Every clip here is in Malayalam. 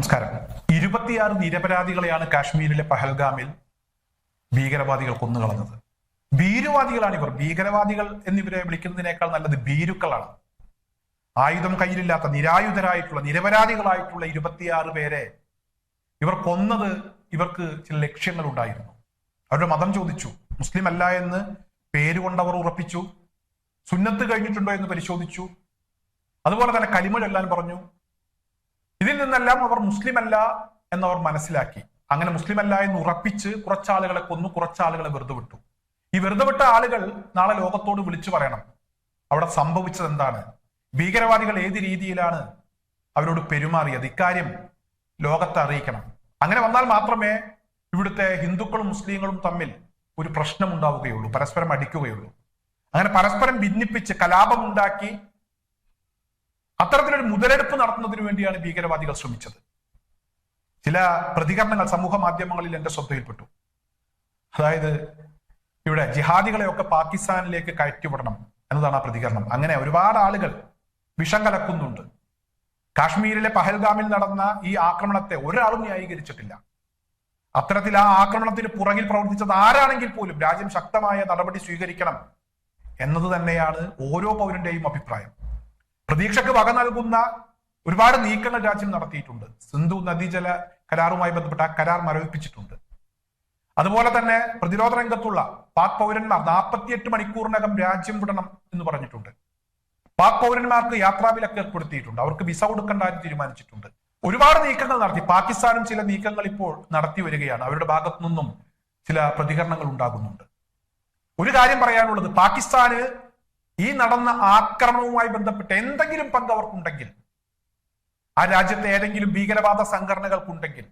നമസ്കാരം. 26 നിരപരാധികളെയാണ് കാശ്മീരിലെ പഹൽഗാമിൽ ഭീകരവാദികൾ കൊന്നുകളഞ്ഞത്. ഭീരുവാദികളാണ് ഇവർ. ഭീകരവാദികൾ എന്നിവരെ വിളിക്കുന്നതിനേക്കാൾ നല്ലത് ഭീരുക്കളാണ്. ആയുധം കയ്യിലില്ലാത്ത നിരായുധരായിട്ടുള്ള നിരപരാധികളായിട്ടുള്ള 26 പേരെ ഇവർ കൊന്നത് ഇവർക്ക് ചില ലക്ഷ്യങ്ങൾ ഉണ്ടായിരുന്നു. അവരുടെ മതം ചോദിച്ചു, മുസ്ലിം അല്ല എന്ന് പേരുകൊണ്ടവർ ഉറപ്പിച്ചു, സുന്നത്ത് കഴിഞ്ഞിട്ടുണ്ടോ എന്ന് പരിശോധിച്ചു, അതുപോലെ തന്നെ കലിമ ചൊല്ലാൻ പറഞ്ഞു. ഇതിൽ നിന്നെല്ലാം അവർ മുസ്ലിം അല്ല എന്നവർ മനസ്സിലാക്കി. അങ്ങനെ മുസ്ലിം അല്ല എന്ന് ഉറപ്പിച്ച് കുറച്ചാളുകളെ കൊന്നു, കുറച്ചാളുകളെ വെറുതെ വിട്ടു. ഈ വെറുതെ വിട്ട ആളുകൾ നാളെ ലോകത്തോട് വിളിച്ചു പറയണം അവിടെ സംഭവിച്ചത് എന്താണ്, ഭീകരവാദികൾ ഏത് രീതിയിലാണ് അവരോട് പെരുമാറിയത്. ഇക്കാര്യം ലോകത്തെ അറിയിക്കണം. അങ്ങനെ വന്നാൽ മാത്രമേ ഇവിടുത്തെ ഹിന്ദുക്കളും മുസ്ലിങ്ങളും തമ്മിൽ ഒരു പ്രശ്നം ഉണ്ടാവുകയുള്ളൂ, പരസ്പരം അടിക്കുകയുള്ളൂ. അങ്ങനെ പരസ്പരം ഭിന്നിപ്പിച്ച് കലാപമുണ്ടാക്കി അത്തരത്തിലൊരു മുതലെടുപ്പ് നടത്തുന്നതിന് വേണ്ടിയാണ് ഭീകരവാദികൾ ശ്രമിച്ചത്. ചില പ്രതികരണങ്ങൾ സമൂഹ മാധ്യമങ്ങളിൽ എന്റെ ശ്രദ്ധയിൽപ്പെട്ടു. അതായത് ഇവിടെ ജിഹാദികളെയൊക്കെ പാകിസ്ഥാനിലേക്ക് കയറ്റിവിടണം എന്നതാണ് ആ പ്രതികരണം. അങ്ങനെ ഒരുപാട് ആളുകൾ വിഷം കലക്കുന്നുണ്ട്. കാശ്മീരിലെ പഹൽഗാമിൽ നടന്ന ഈ ആക്രമണത്തെ ഒരാളും ന്യായീകരിച്ചിട്ടില്ല. അത്തരത്തിൽ ആ ആക്രമണത്തിന് പുറകിൽ പ്രവർത്തിച്ചത് ആരാണെങ്കിൽ പോലും രാജ്യം ശക്തമായ നടപടി സ്വീകരിക്കണം എന്നത് തന്നെയാണ് ഓരോ പൗരന്റെയും അഭിപ്രായം. പ്രതീക്ഷയ്ക്ക് വക നൽകുന്ന ഒരുപാട് നീക്കങ്ങൾ രാജ്യം നടത്തിയിട്ടുണ്ട്. സിന്ധു നദീജല കരാറുമായി ബന്ധപ്പെട്ട ആ കരാർ മരവിപ്പിച്ചിട്ടുണ്ട്. അതുപോലെ തന്നെ പ്രതിരോധ രംഗത്തുള്ള പാക് പൗരന്മാർ 48 മണിക്കൂറിനകം രാജ്യം വിടണം എന്ന് പറഞ്ഞിട്ടുണ്ട്. പാക് പൗരന്മാർക്ക് യാത്രാവിലക്ക് ഏർപ്പെടുത്തിയിട്ടുണ്ട്. അവർക്ക് വിസ കൊടുക്കേണ്ട തീരുമാനിച്ചിട്ടുണ്ട്. ഒരുപാട് നീക്കങ്ങൾ നടത്തി. പാകിസ്ഥാനും ചില നീക്കങ്ങൾ ഇപ്പോൾ നടത്തി വരികയാണ്. അവരുടെ ഭാഗത്തു നിന്നും ചില പ്രതികരണങ്ങൾ ഉണ്ടാകുന്നുണ്ട്. ഒരു കാര്യം പറയാനുള്ളത്, പാകിസ്ഥാന് ഈ നടന്ന ആക്രമണവുമായി ബന്ധപ്പെട്ട് എന്തെങ്കിലും പങ്ക് അവർക്കുണ്ടെങ്കിൽ, ആ രാജ്യത്തെ ഏതെങ്കിലും ഭീകരവാദ സംഘടനകൾക്കുണ്ടെങ്കിൽ,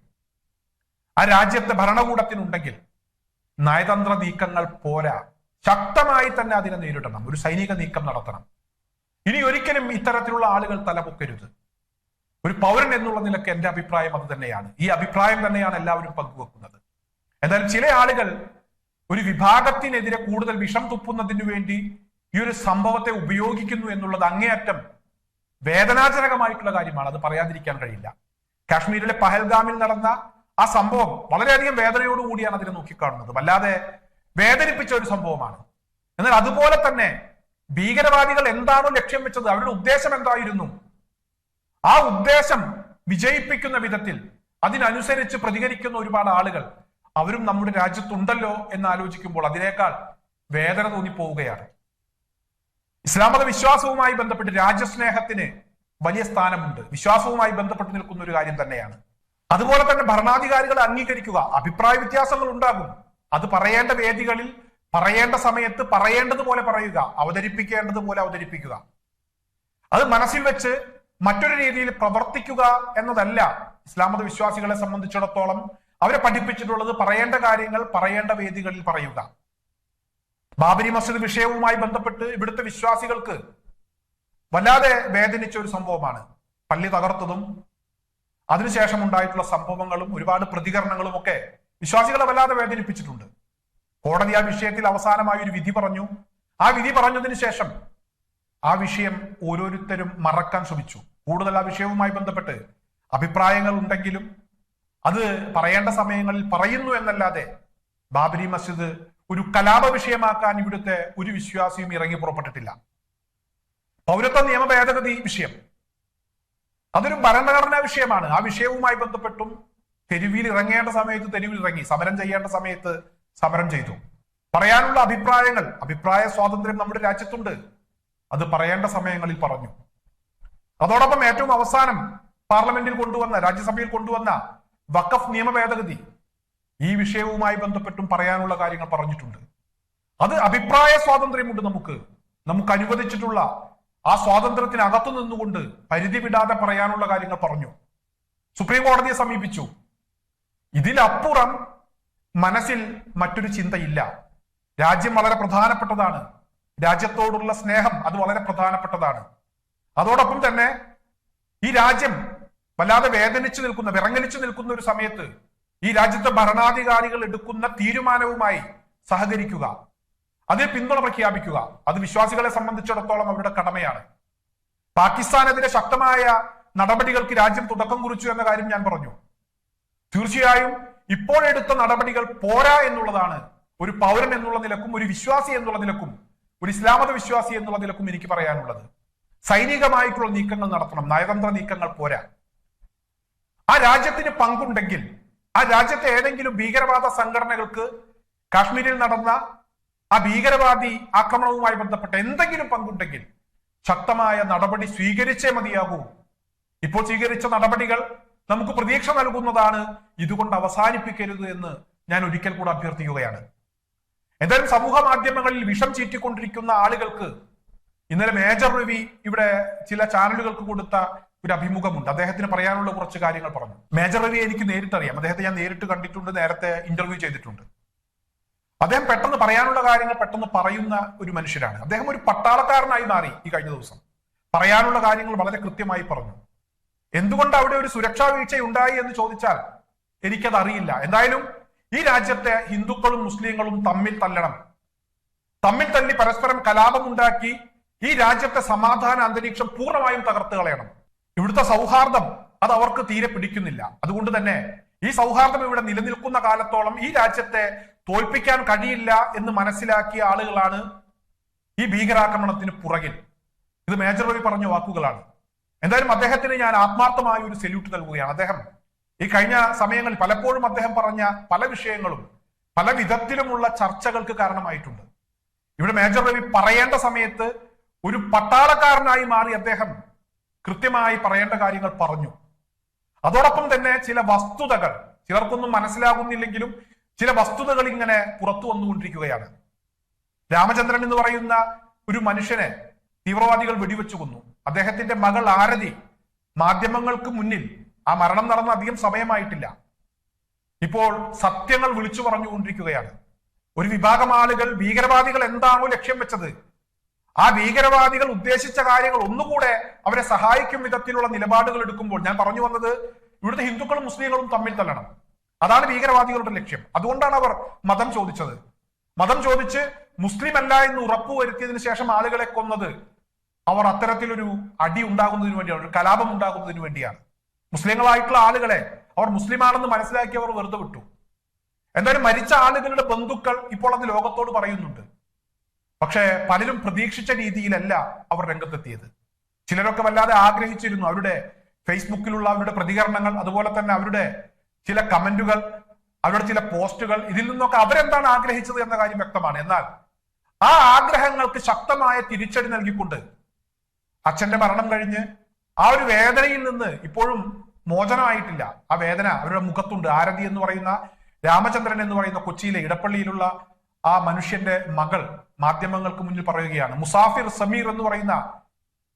ആ രാജ്യത്തെ ഭരണകൂടത്തിനുണ്ടെങ്കിൽ, നയതന്ത്ര നീക്കങ്ങൾ പോരാ, ശക്തമായി തന്നെ അതിനെ നേരിടണം. ഒരു സൈനിക നീക്കം നടത്തണം. ഇനി ഒരിക്കലും ഇത്തരത്തിലുള്ള ആളുകൾ തലപൊക്കരുത്. ഒരു പൗരൻ എന്നുള്ള നിലയ്ക്ക് എന്റെ അഭിപ്രായം അത് തന്നെയാണ്. ഈ അഭിപ്രായം തന്നെയാണ് എല്ലാവരും പങ്കുവെക്കുന്നത്. എന്തായാലും ചില ആളുകൾ ഒരു വിഭാഗത്തിനെതിരെ കൂടുതൽ വിഷം തുപ്പുന്നതിന് വേണ്ടി ഈ ഒരു സംഭവത്തെ ഉപയോഗിക്കുന്നു എന്നുള്ളത് അങ്ങേയറ്റം വേദനാജനകമായിട്ടുള്ള കാര്യമാണ്. അത് പറയാതിരിക്കാൻ കഴിയില്ല. കാശ്മീരിലെ പഹൽഗാമിൽ നടന്ന ആ സംഭവം വളരെയധികം വേദനയോടുകൂടിയാണ് അതിനെ നോക്കിക്കാണുന്നത്. വല്ലാതെ വേദനിപ്പിച്ച ഒരു സംഭവമാണ്. എന്നാൽ അതുപോലെ തന്നെ ഭീകരവാദികൾ എന്താണോ ലക്ഷ്യം വെച്ചത്, അവരുടെ ഉദ്ദേശം എന്തായിരുന്നു, ആ ഉദ്ദേശം വിജയിപ്പിക്കുന്ന വിധത്തിൽ അതിനനുസരിച്ച് പ്രതികരിക്കുന്ന ഒരുപാട് ആളുകൾ അവരും നമ്മുടെ രാജ്യത്തുണ്ടല്ലോ എന്ന് ആലോചിക്കുമ്പോൾ അതിനേക്കാൾ വേദന തോന്നിപ്പോവുകയാണ്. ഇസ്ലാം മത വിശ്വാസവുമായി ബന്ധപ്പെട്ട് രാജ്യസ്നേഹത്തിന് വലിയ സ്ഥാനമുണ്ട്. വിശ്വാസവുമായി ബന്ധപ്പെട്ട് നിൽക്കുന്ന ഒരു കാര്യം തന്നെയാണ്. അതുപോലെ തന്നെ ഭരണാധികാരികളെ അംഗീകരിക്കുക. അഭിപ്രായ വ്യത്യാസങ്ങൾ ഉണ്ടാകും. അത് പറയേണ്ട വേദികളിൽ പറയേണ്ട സമയത്ത് പറയേണ്ടതുപോലെ പറയുക, അവതരിപ്പിക്കേണ്ടതുപോലെ അവതരിപ്പിക്കുക. അത് മനസ്സിൽ വെച്ച് മറ്റൊരു രീതിയിൽ പ്രവർത്തിക്കുക എന്നതല്ല ഇസ്ലാം മത വിശ്വാസികളെ സംബന്ധിച്ചിടത്തോളം അവരെ പഠിപ്പിച്ചിട്ടുള്ളത്. പറയേണ്ട കാര്യങ്ങൾ പറയേണ്ട വേദികളിൽ പറയുക. ബാബരി മസ്ജിദ് വിഷയവുമായി ബന്ധപ്പെട്ട് ഇവിടുത്തെ വിശ്വാസികൾക്ക് വല്ലാതെ വേദനിച്ച ഒരു സംഭവമാണ്. പള്ളി തകർത്തതും അതിനുശേഷം ഉണ്ടായിട്ടുള്ള സംഭവങ്ങളും ഒരുപാട് പ്രതികരണങ്ങളും ഒക്കെ വിശ്വാസികളെ വല്ലാതെ വേദനിപ്പിച്ചിട്ടുണ്ട്. കോടതി ആ വിഷയത്തിൽ അവസാനമായി ഒരു വിധി പറഞ്ഞു. ആ വിധി പറഞ്ഞതിന് ശേഷം ആ വിഷയം ഓരോരുത്തരും മറക്കാൻ ശ്രമിച്ചു. കൂടുതൽ ആ വിഷയവുമായി ബന്ധപ്പെട്ട് അഭിപ്രായങ്ങൾ ഉണ്ടെങ്കിലും അത് പറയേണ്ട സമയങ്ങളിൽ പറയുന്നു എന്നല്ലാതെ ബാബരി മസ്ജിദ് ഒരു കലാപ വിഷയമാക്കാൻ ഇവിടുത്തെ ഒരു വിശ്വാസിയും ഇറങ്ങി പുറപ്പെട്ടിട്ടില്ല. പൗരത്വ നിയമ ഭേദഗതി വിഷയം അതൊരു ഭരണഘടനാ വിഷയമാണ്. ആ വിഷയവുമായി ബന്ധപ്പെട്ടും തെരുവിൽ ഇറങ്ങേണ്ട സമയത്ത് തെരുവിൽ ഇറങ്ങി, സമരം ചെയ്യേണ്ട സമയത്ത് സമരം ചെയ്തു. പറയാനുള്ള അഭിപ്രായങ്ങൾ, അഭിപ്രായ സ്വാതന്ത്ര്യം നമ്മുടെ രാജ്യത്തുണ്ട്. അത് പറയേണ്ട സമയങ്ങളിൽ പറഞ്ഞു. അതോടൊപ്പം ഏറ്റവും അവസാനം പാർലമെന്റിൽ കൊണ്ടുവന്ന, രാജ്യസഭയിൽ കൊണ്ടുവന്ന വഖഫ് നിയമ ഭേദഗതി, ഈ വിഷയവുമായി ബന്ധപ്പെട്ടും പറയാനുള്ള കാര്യങ്ങൾ പറഞ്ഞിട്ടുണ്ട്. അത് അഭിപ്രായ സ്വാതന്ത്ര്യമുണ്ട്. നമുക്ക് അനുവദിച്ചിട്ടുള്ള ആ സ്വാതന്ത്ര്യത്തിനകത്തു നിന്നുകൊണ്ട് പരിധി വിടാതെ പറയാനുള്ള കാര്യങ്ങൾ പറഞ്ഞു. സുപ്രീം കോടതിയെ സമീപിച്ചു. ഇതിലപ്പുറം മനസ്സിൽ മറ്റൊരു ചിന്തയില്ല. രാജ്യം വളരെ പ്രധാനപ്പെട്ടതാണ്. രാജ്യത്തോടുള്ള സ്നേഹം അത് വളരെ പ്രധാനപ്പെട്ടതാണ്. അതോടൊപ്പം തന്നെ ഈ രാജ്യം വല്ലാതെ വേദനിച്ചു നിൽക്കുന്ന, വിറങ്ങലിച്ചു നിൽക്കുന്ന ഒരു സമയത്ത് ഈ രാജ്യത്തെ ഭരണാധികാരികൾ എടുക്കുന്ന തീരുമാനവുമായി സഹകരിക്കുക, അതിൽ പിന്തുണ പ്രഖ്യാപിക്കുക. അത് വിശ്വാസികളെ സംബന്ധിച്ചിടത്തോളം അവരുടെ കടമയാണ്. പാകിസ്ഥാനെതിരെ ശക്തമായ നടപടികൾക്ക് രാജ്യം തുടക്കം കുറിച്ചു എന്ന കാര്യം ഞാൻ പറഞ്ഞു. തീർച്ചയായും ഇപ്പോഴെടുത്ത നടപടികൾ പോരാ എന്നുള്ളതാണ് ഒരു പൗരൻ എന്നുള്ള നിലക്കും, ഒരു വിശ്വാസി എന്നുള്ള നിലക്കും, ഒരു ഇസ്ലാമത വിശ്വാസി എന്നുള്ള നിലക്കും എനിക്ക് പറയാനുള്ളത്. സൈനികമായിട്ടുള്ള നീക്കങ്ങൾ നടത്തണം, നയതന്ത്ര നീക്കങ്ങൾ പോരാ. ആ രാജ്യത്തിന് പങ്കുണ്ടെങ്കിൽ, ആ രാജ്യത്തെ ഏതെങ്കിലും ഭീകരവാദ സംഘടനകൾക്ക് കാശ്മീരിൽ നടന്ന ആ ഭീകരവാദി ആക്രമണവുമായി ബന്ധപ്പെട്ട എന്തെങ്കിലും പങ്കുണ്ടെങ്കിൽ ശക്തമായ നടപടി സ്വീകരിച്ചേ മതിയാകൂ. ഇപ്പോൾ സ്വീകരിച്ച നടപടികൾ നമുക്ക് പ്രതീക്ഷ നൽകുന്നതാണ്. ഇതുകൊണ്ട് അവസാനിപ്പിക്കരുത് എന്ന് ഞാൻ ഒരിക്കൽ കൂടെ അഭ്യർത്ഥിക്കുകയാണ്. എന്തായാലും സമൂഹ മാധ്യമങ്ങളിൽ വിഷം ചീറ്റിക്കൊണ്ടിരിക്കുന്ന ആളുകൾക്ക് ഇന്നലെ മേജർ രവി ഇവിടെ ചില ചാനലുകൾക്ക് കൊടുത്ത ഒരു അഭിമുഖമുണ്ട്. അദ്ദേഹത്തിന് പറയാനുള്ള കുറച്ച് കാര്യങ്ങൾ പറഞ്ഞു. മേജർ രവി എനിക്ക് നേരിട്ടറിയാം, അദ്ദേഹത്തെ ഞാൻ നേരിട്ട് കണ്ടിട്ടുണ്ട്, നേരത്തെ ഇന്റർവ്യൂ ചെയ്തിട്ടുണ്ട്. അദ്ദേഹം പെട്ടെന്ന് പറയാനുള്ള കാര്യങ്ങൾ പെട്ടെന്ന് പറയുന്ന ഒരു മനുഷ്യരാണ്. അദ്ദേഹം ഒരു പട്ടാളക്കാരനായി മാറി ഈ കഴിഞ്ഞ ദിവസം. പറയാനുള്ള കാര്യങ്ങൾ വളരെ കൃത്യമായി പറഞ്ഞു. എന്തുകൊണ്ട് അവിടെ ഒരു സുരക്ഷാ വീഴ്ച ഉണ്ടായി എന്ന് ചോദിച്ചാൽ എനിക്കത് അറിയില്ല. എന്തായാലും ഈ രാജ്യത്തെ ഹിന്ദുക്കളും മുസ്ലിങ്ങളും തമ്മിൽ തല്ലണം, തമ്മിൽ തല്ലി പരസ്പരം കലാപമുണ്ടാക്കി ഈ രാജ്യത്തെ സമാധാന അന്തരീക്ഷം പൂർണ്ണമായും തകർത്ത് കളയണം. ഇവിടുത്തെ സൗഹാർദ്ദം അത് അവർക്ക് തീരെ പിടിക്കുന്നില്ല. അതുകൊണ്ട് തന്നെ ഈ സൗഹാർദ്ദം ഇവിടെ നിലനിൽക്കുന്ന കാലത്തോളം ഈ രാജ്യത്തെ തോൽപ്പിക്കാൻ കഴിയില്ല എന്ന് മനസ്സിലാക്കിയ ആളുകളാണ് ഈ ഭീകരാക്രമണത്തിന് പുറകിൽ. ഇത് മേജർ രവി പറഞ്ഞ വാക്കുകളാണ്. എന്തായാലും അദ്ദേഹത്തിന് ഞാൻ ആത്മാർത്ഥമായ ഒരു സല്യൂട്ട് നൽകുകയാണ്. അദ്ദേഹം ഈ കഴിഞ്ഞ സമയങ്ങളിൽ പലപ്പോഴും അദ്ദേഹം പറഞ്ഞ പല വിഷയങ്ങളും പല വിധത്തിലുമുള്ള ചർച്ചകൾക്ക് കാരണമായിട്ടുണ്ട്. ഇവിടെ മേജർ രവി പറയേണ്ട സമയത്ത് ഒരു പട്ടാളക്കാരനായി മാറി അദ്ദേഹം കൃത്യമായി പറയേണ്ട കാര്യങ്ങൾ പറഞ്ഞു. അതോടൊപ്പം തന്നെ ചില വസ്തുതകൾ ചിലർക്കൊന്നും മനസ്സിലാകുന്നില്ലെങ്കിലും ചില വസ്തുതകൾ ഇങ്ങനെ പുറത്തു വന്നുകൊണ്ടിരിക്കുകയാണ്. രാമചന്ദ്രൻ എന്ന് പറയുന്ന ഒരു മനുഷ്യനെ തീവ്രവാദികൾ വെടിവെച്ചു കൊന്നു. അദ്ദേഹത്തിന്റെ മകൾ ആരതി മാധ്യമങ്ങൾക്ക് മുന്നിൽ, ആ മരണം നടന്ന അധികം സമയമായിട്ടില്ല, ഇപ്പോൾ സത്യങ്ങൾ വിളിച്ചു പറഞ്ഞുകൊണ്ടിരിക്കുകയാണ്. ഒരു വിഭാഗം ആളുകൾ ഭീകരവാദികൾ എന്താണോ ലക്ഷ്യം വെച്ചത്, ആ ഭീകരവാദികൾ ഉദ്ദേശിച്ച കാര്യങ്ങൾ ഒന്നുകൂടെ അവരെ സഹായിക്കും വിധത്തിലുള്ള നിലപാടുകൾ എടുക്കുമ്പോൾ, ഞാൻ പറഞ്ഞു വന്നത് ഇവിടുത്തെ ഹിന്ദുക്കളും മുസ്ലിങ്ങളും തമ്മിൽ തല്ലണം, അതാണ് ഭീകരവാദികളുടെ ലക്ഷ്യം. അതുകൊണ്ടാണ് അവർ മതം ചോദിച്ചത്. മതം ചോദിച്ച് മുസ്ലിം അല്ല എന്ന് ഉറപ്പുവരുത്തിയതിനു ശേഷം ആളുകളെ കൊന്നത് അവർ അത്തരത്തിലൊരു അടി ഉണ്ടാകുന്നതിന് വേണ്ടിയാണ്, ഒരു കലാപം ഉണ്ടാകുന്നതിന് വേണ്ടിയാണ്. മുസ്ലിങ്ങളായിട്ടുള്ള ആളുകളെ അവർ മുസ്ലിമാണെന്ന് മനസ്സിലാക്കി അവർ വെറുതെ വിട്ടു. എന്തായാലും മരിച്ച ആളുകളുടെ ബന്ധുക്കൾ ഇപ്പോൾ അത് ലോകത്തോട് പറയുന്നുണ്ട്. പക്ഷേ പലരും പ്രതീക്ഷിച്ച രീതിയിലല്ല അവർ രംഗത്തെത്തിയത്. ചിലരൊക്കെ വല്ലാതെ ആഗ്രഹിച്ചിരുന്നു. അവരുടെ ഫേസ്ബുക്കിലുള്ള അവരുടെ പ്രതികരണങ്ങൾ, അതുപോലെ തന്നെ അവരുടെ ചില കമന്റുകൾ, അവരുടെ ചില പോസ്റ്റുകൾ, ഇതിൽ നിന്നൊക്കെ അവരെന്താണ് ആഗ്രഹിച്ചത് എന്ന കാര്യം വ്യക്തമാണ്. എന്നാൽ ആ ആഗ്രഹങ്ങൾക്ക് ശക്തമായ തിരിച്ചടി നൽകിക്കൊണ്ട് അച്ഛന്റെ മരണം കഴിഞ്ഞ് ആ ഒരു വേദനയിൽ നിന്ന് ഇപ്പോഴും മോചനമായിട്ടില്ല. ആ വേദന അവരുടെ മുഖത്തുണ്ട്. ആരതി എന്ന് പറയുന്ന, രാമചന്ദ്രൻ എന്ന് പറയുന്ന കൊച്ചിയിലെ ഇടപ്പള്ളിയിലുള്ള ആ മനുഷ്യന്റെ മകൾ മാധ്യമങ്ങൾക്ക് മുന്നിൽ പറയുകയാണ്, മുസാഫിർ സമീർ എന്ന് പറയുന്ന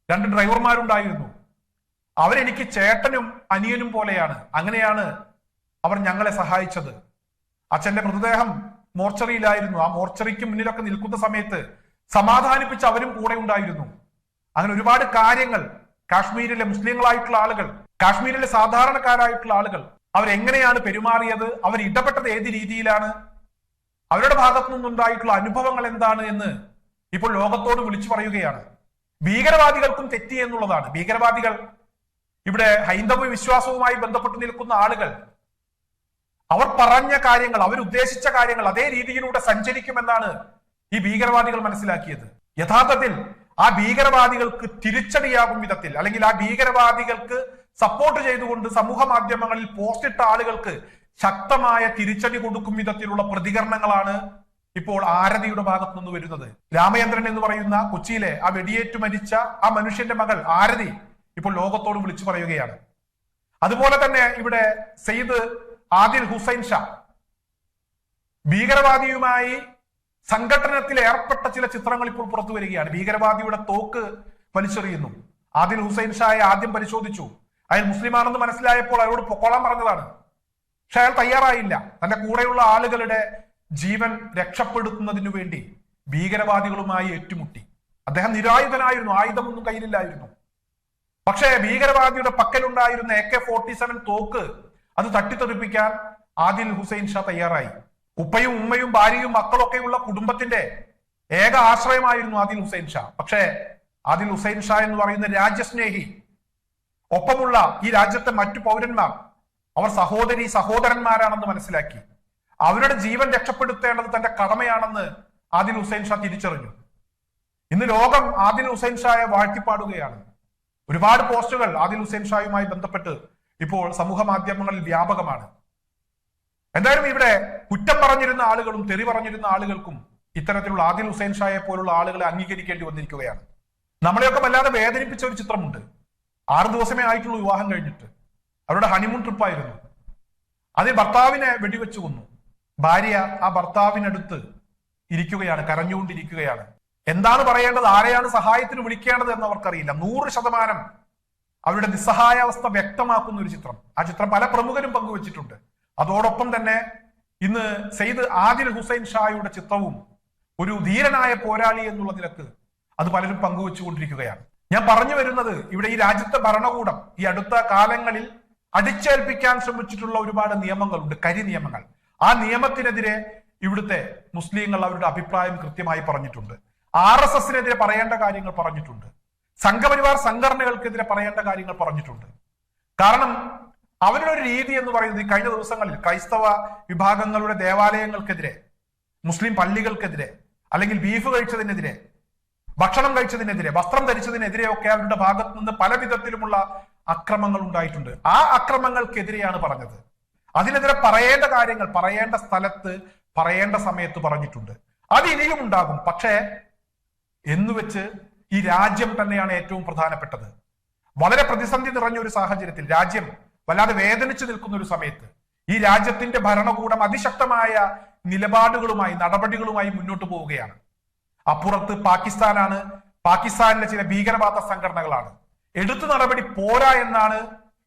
2 ഡ്രൈവർമാരുണ്ടായിരുന്നു, അവരെനിക്ക് ചേട്ടനും അനിയനും പോലെയാണ്, അങ്ങനെയാണ് അവർ ഞങ്ങളെ സഹായിച്ചത്. അച്ഛന്റെ മൃതദേഹം മോർച്ചറിയിലായിരുന്നു. ആ മോർച്ചറിക്ക് മുന്നിലൊക്കെ നിൽക്കുന്ന സമയത്ത് സമാധാനിപ്പിച്ച് അവരും കൂടെ ഉണ്ടായിരുന്നു. അങ്ങനെ ഒരുപാട് കാര്യങ്ങൾ കാശ്മീരിലെ മുസ്ലിങ്ങളായിട്ടുള്ള ആളുകൾ, കാശ്മീരിലെ സാധാരണക്കാരായിട്ടുള്ള ആളുകൾ അവരെങ്ങനെയാണ് പെരുമാറിയത്, അവർ ഇടപെട്ടത് ഏത് രീതിയിലാണ്, അവരുടെ ഭാഗത്തു നിന്നുണ്ടായിട്ടുള്ള അനുഭവങ്ങൾ എന്താണ് എന്ന് ഇപ്പോൾ ലോകത്തോട് വിളിച്ചു പറയുകയാണ്. ഭീകരവാദികൾക്കും തെറ്റി എന്നുള്ളതാണ്. ഭീകരവാദികൾ ഇവിടെ ഹൈന്ദവ വിശ്വാസവുമായി ബന്ധപ്പെട്ട് നിൽക്കുന്ന ആളുകൾ അവർ പറഞ്ഞ കാര്യങ്ങൾ, അവരുദ്ദേശിച്ച കാര്യങ്ങൾ അതേ രീതിയിലൂടെ സഞ്ചരിക്കുമെന്നാണ് ഈ ഭീകരവാദികൾ മനസ്സിലാക്കിയത്. യഥാർത്ഥത്തിൽ ആ ഭീകരവാദികൾക്ക് തിരിച്ചടിയാകും വിധത്തിൽ, അല്ലെങ്കിൽ ആ ഭീകരവാദികൾക്ക് സപ്പോർട്ട് ചെയ്തുകൊണ്ട് സമൂഹ മാധ്യമങ്ങളിൽ പോസ്റ്റ് ഇട്ട ആളുകൾക്ക് ശക്തമായ തിരിച്ചടി കൊടുക്കും വിധത്തിലുള്ള പ്രതികരണങ്ങളാണ് ഇപ്പോൾ ആരതിയുടെ ഭാഗത്തു നിന്ന് വരുന്നത്. രാമചന്ദ്രൻ എന്ന് പറയുന്ന കൊച്ചിയിലെ ആ വെടിയേറ്റു മരിച്ച ആ മനുഷ്യന്റെ മകൾ ആരതി ഇപ്പോൾ ലോകത്തോട് വിളിച്ചു പറയുകയാണ്. അതുപോലെ തന്നെ ഇവിടെ സെയ്ദ് ആദിൽ ഹുസൈൻ ഷാ ഭീകരവാദിയുമായി സംഘടനത്തിൽ ഏർപ്പെട്ട ചില ചിത്രങ്ങൾ ഇപ്പോൾ പുറത്തു വരികയാണ്. ഭീകരവാദിയുടെ തോക്ക് വലിച്ചെറിയുന്നു. ആദിൽ ഹുസൈൻ ഷായെ ആദ്യം പരിശോധിച്ചു. അയാൾ മുസ്ലിമാണെന്ന് മനസ്സിലായപ്പോൾ അയാളോട് പൊക്കോളാൻ പറഞ്ഞതാണ്. പക്ഷെ അയാൾ തയ്യാറായില്ല. തന്റെ കൂടെയുള്ള ആളുകളുടെ ജീവൻ രക്ഷപ്പെടുത്തുന്നതിനു വേണ്ടി ഭീകരവാദികളുമായി ഏറ്റുമുട്ടി. അദ്ദേഹം നിരായുധനായിരുന്നു, ആയുധമൊന്നും കയ്യിലില്ലായിരുന്നു. പക്ഷേ ഭീകരവാദിയുടെ പക്കലുണ്ടായിരുന്ന AK-47 തോക്ക് അത് തട്ടിത്തെറിപ്പിക്കാൻ ആദിൽ ഹുസൈൻ ഷാ തയ്യാറായി. ഉപ്പയും ഉമ്മയും ഭാര്യയും മക്കളൊക്കെയുള്ള കുടുംബത്തിന്റെ ഏക ആശ്രയമായിരുന്നു ആദിൽ ഹുസൈൻ ഷാ. പക്ഷേ ആദിൽ ഹുസൈൻ ഷാ എന്ന് പറയുന്ന രാജ്യസ്നേഹി, ഒപ്പമുള്ള ഈ രാജ്യത്തെ മറ്റു പൗരന്മാർ അവർ സഹോദരന്മാരാണെന്ന് മനസ്സിലാക്കി അവരുടെ ജീവൻ രക്ഷപ്പെടുത്തേണ്ടത് തന്റെ കടമയാണെന്ന് ആദിൽ ഹുസൈൻ ഷാ തിരിച്ചറിഞ്ഞു. ഇന്ന് ലോകം ആദിൽ ഹുസൈൻ ഷായെ വാഴ്ത്തിപ്പാടുകയാണ്. ഒരുപാട് പോസ്റ്റുകൾ ആദിൽ ഹുസൈൻ ഷായുമായി ബന്ധപ്പെട്ട് ഇപ്പോൾ സമൂഹ മാധ്യമങ്ങളിൽ വ്യാപകമാണ്. എന്തായാലും ഇവിടെ കുറ്റം പറഞ്ഞിരുന്ന ആളുകളും തെറി പറഞ്ഞിരുന്ന ആളുകൾക്കും ഇത്തരത്തിലുള്ള ആദിൽ ഹുസൈൻ ഷായെ പോലുള്ള ആളുകളെ അംഗീകരിക്കേണ്ടി വന്നിരിക്കുകയാണ്. നമ്മളെയൊക്കെ വല്ലാതെ വേദനിപ്പിച്ച ഒരു ചിത്രമുണ്ട്. 6 ദിവസമേ ആയിട്ടുള്ളൂ വിവാഹം കഴിഞ്ഞിട്ട്. അവരുടെ ഹണിമൂൺ ട്രിപ്പായിരുന്നു. അതിൽ ഭർത്താവിനെ വെടിവെച്ചു കൊന്നു. ഭാര്യ ആ ഭർത്താവിനടുത്ത് ഇരിക്കുകയാണ്, കരഞ്ഞുകൊണ്ടിരിക്കുകയാണ്. എന്താണ് പറയേണ്ടത്, ആരെയാണ് സഹായത്തിന് വിളിക്കേണ്ടത് എന്ന് അവർക്കറിയില്ല. 100% അവരുടെ നിസ്സഹായാവസ്ഥ വ്യക്തമാക്കുന്ന ഒരു ചിത്രം. ആ ചിത്രം പല പ്രമുഖരും പങ്കുവച്ചിട്ടുണ്ട്. അതോടൊപ്പം തന്നെ ഇന്ന് സെയ്ദ് ആദിൽ ഹുസൈൻ ഷായുടെ ചിത്രവും ഒരു ധീരനായ പോരാളി എന്നുള്ള നിലക്ക് അത് പലരും പങ്കുവെച്ചുകൊണ്ടിരിക്കുകയാണ്. ഞാൻ പറഞ്ഞു വരുന്നത്, ഇവിടെ ഈ രാജ്യത്തെ ഭരണകൂടം ഈ അടുത്ത കാലങ്ങളിൽ അടിച്ചേൽപ്പിക്കാൻ ശ്രമിച്ചിട്ടുള്ള ഒരുപാട് നിയമങ്ങളുണ്ട്, കരി നിയമങ്ങൾ. ആ നിയമത്തിനെതിരെ ഇവിടുത്തെ മുസ്ലിങ്ങൾ അവരുടെ അഭിപ്രായം കൃത്യമായി പറഞ്ഞിട്ടുണ്ട്. RSSനെതിരെ പറയേണ്ട കാര്യങ്ങൾ പറഞ്ഞിട്ടുണ്ട്. സംഘപരിവാർ സംഘടനകൾക്കെതിരെ പറയേണ്ട കാര്യങ്ങൾ പറഞ്ഞിട്ടുണ്ട്. കാരണം അവരുടെ ഒരു രീതി എന്ന് പറയുന്നത് ഈ കഴിഞ്ഞ ദിവസങ്ങളിൽ ക്രൈസ്തവ വിഭാഗങ്ങളുടെ ദേവാലയങ്ങൾക്കെതിരെ, മുസ്ലിം പള്ളികൾക്കെതിരെ, അല്ലെങ്കിൽ ബീഫ് കഴിച്ചതിനെതിരെ, ഭക്ഷണം കഴിച്ചതിനെതിരെ, വസ്ത്രം ധരിച്ചതിനെതിരെയൊക്കെ അവരുടെ ഭാഗത്ത് നിന്ന് പല വിധത്തിലുമുള്ള അക്രമങ്ങൾ ഉണ്ടായിട്ടുണ്ട്. ആ അക്രമങ്ങൾക്കെതിരെയാണ് പറഞ്ഞത്. അതിനെതിരെ പറയേണ്ട കാര്യങ്ങൾ പറയേണ്ട സ്ഥലത്ത് പറയേണ്ട സമയത്ത് പറഞ്ഞിട്ടുണ്ട്. അത് ഇനിയും ഉണ്ടാകും. പക്ഷേ എന്നുവെച്ച് ഈ രാജ്യം തന്നെയാണ് ഏറ്റവും പ്രധാനപ്പെട്ടത്. വളരെ പ്രതിസന്ധി നിറഞ്ഞ ഒരു സാഹചര്യത്തിൽ, രാജ്യം വല്ലാതെ വേദനിച്ചു നിൽക്കുന്ന ഒരു സമയത്ത് ഈ രാജ്യത്തിന്റെ ഭരണകൂടം അതിശക്തമായ നിലപാടുകളുമായി നടപടികളുമായി മുന്നോട്ട് പോവുകയാണ്. അപ്പുറത്ത് പാകിസ്ഥാനാണ്, പാകിസ്ഥാനിലെ ചില ഭീകരവാദ സംഘടനകളാണ്. എടുത്തു നടപടി പോരാ എന്നാണ്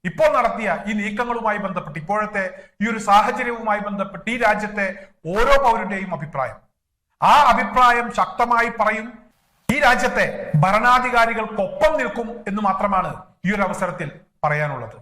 ഇപ്പോൾ നടത്തിയ ഈ നീക്കങ്ങളുമായി ബന്ധപ്പെട്ട്, ഇപ്പോഴത്തെ ഈ ഒരു സാഹചര്യവുമായി ബന്ധപ്പെട്ട് ഈ രാജ്യത്തെ ഓരോ പൗരന്റെയും അഭിപ്രായം. ആ അഭിപ്രായം ശക്തമായി പറയും. ഈ രാജ്യത്തെ ഭരണാധികാരികൾക്കൊപ്പം നിൽക്കും എന്ന് മാത്രമാണ് ഈ ഒരു അവസരത്തിൽ പറയാനുള്ളത്.